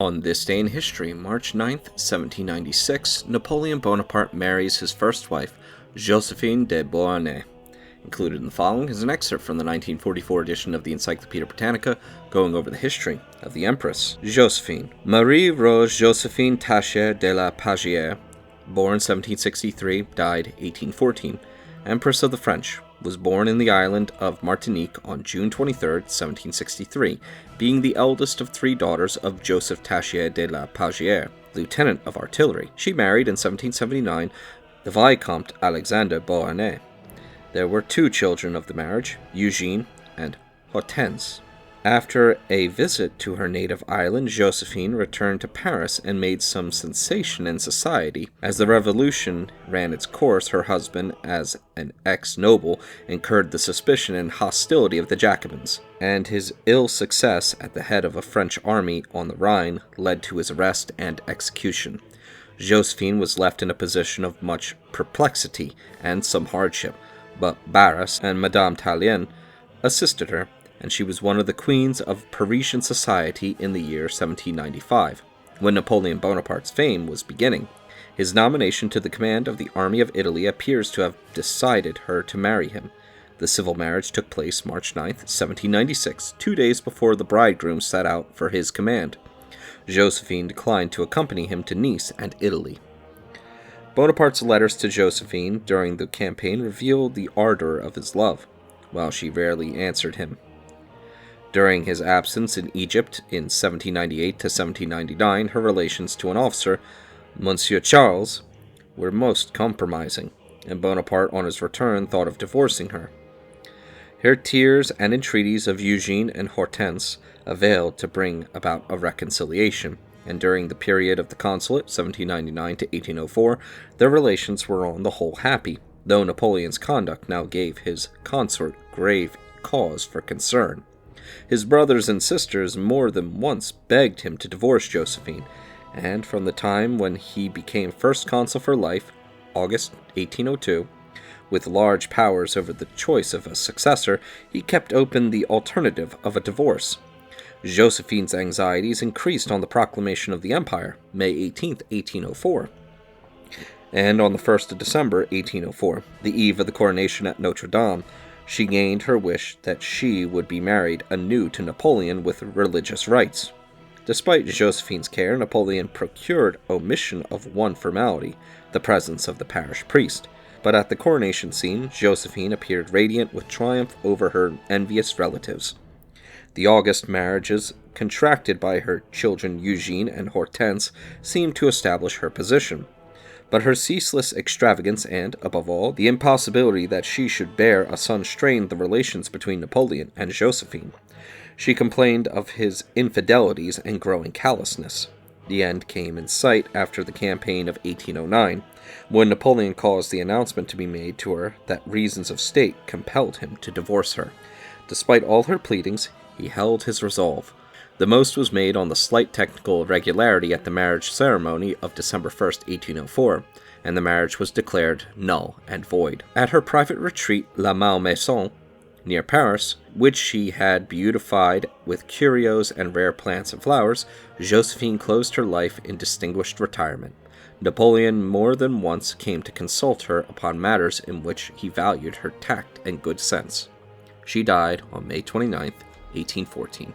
On this day in history, March 9th, 1796, Napoleon Bonaparte marries his first wife, Joséphine de Beauharnais. Included in the following is an excerpt from the 1944 edition of the Encyclopedia Britannica, going over the history of the Empress. Joséphine. Marie Rose Joséphine Taché de la Pagière, born 1763, died 1814, Empress of the French, was born in the island of Martinique on June 23, 1763, being the eldest of three daughters of Joseph Taché de la Pagière, lieutenant of artillery. She married in 1779 the Vicomte Alexandre Beauharnais. There were two children of the marriage, Eugene and Hortense. After a visit to her native island, Joséphine returned to Paris and made some sensation in society. As the revolution ran its course, her husband, as an ex-noble, incurred the suspicion and hostility of the Jacobins, and his ill success at the head of a French army on the Rhine led to his arrest and execution. Joséphine was left in a position of much perplexity and some hardship, but Barras and Madame Tallien assisted her, and she was one of the queens of Parisian society in the year 1795, when Napoleon Bonaparte's fame was beginning. His nomination to the command of the Army of Italy appears to have decided her to marry him. The civil marriage took place March 9, 1796, 2 days before the bridegroom set out for his command. Joséphine declined to accompany him to Nice and Italy. Bonaparte's letters to Joséphine during the campaign revealed the ardor of his love, while she rarely answered him. During his absence in Egypt in 1798 to 1799, her relations to an officer, Monsieur Charles, were most compromising, and Bonaparte on his return thought of divorcing her. Her tears and entreaties of Eugene and Hortense availed to bring about a reconciliation, and during the period of the consulate, 1799 to 1804, their relations were on the whole happy, though Napoleon's conduct now gave his consort grave cause for concern. His brothers and sisters more than once begged him to divorce Joséphine, and from the time when he became first consul for life, August 1802, with large powers over the choice of a successor, he kept open the alternative of a divorce. Joséphine's anxieties increased on the proclamation of the Empire, May 18, 1804, and on the 1st of December, 1804, the eve of the coronation at Notre Dame, she gained her wish that she would be married anew to Napoleon with religious rites. Despite Joséphine's care, Napoleon procured omission of one formality, the presence of the parish priest. But at the coronation scene, Joséphine appeared radiant with triumph over her envious relatives. The August marriages contracted by her children Eugene and Hortense seemed to establish her position. But her ceaseless extravagance and, above all, the impossibility that she should bear a son strained the relations between Napoleon and Joséphine. She complained of his infidelities and growing callousness. The end came in sight after the campaign of 1809, when Napoleon caused the announcement to be made to her that reasons of state compelled him to divorce her. Despite all her pleadings, he held his resolve. The most was made on the slight technical irregularity at the marriage ceremony of December 1, 1804, and the marriage was declared null and void. At her private retreat, La Malmaison, near Paris, which she had beautified with curios and rare plants and flowers, Joséphine closed her life in distinguished retirement. Napoleon more than once came to consult her upon matters in which he valued her tact and good sense. She died on May 29, 1814.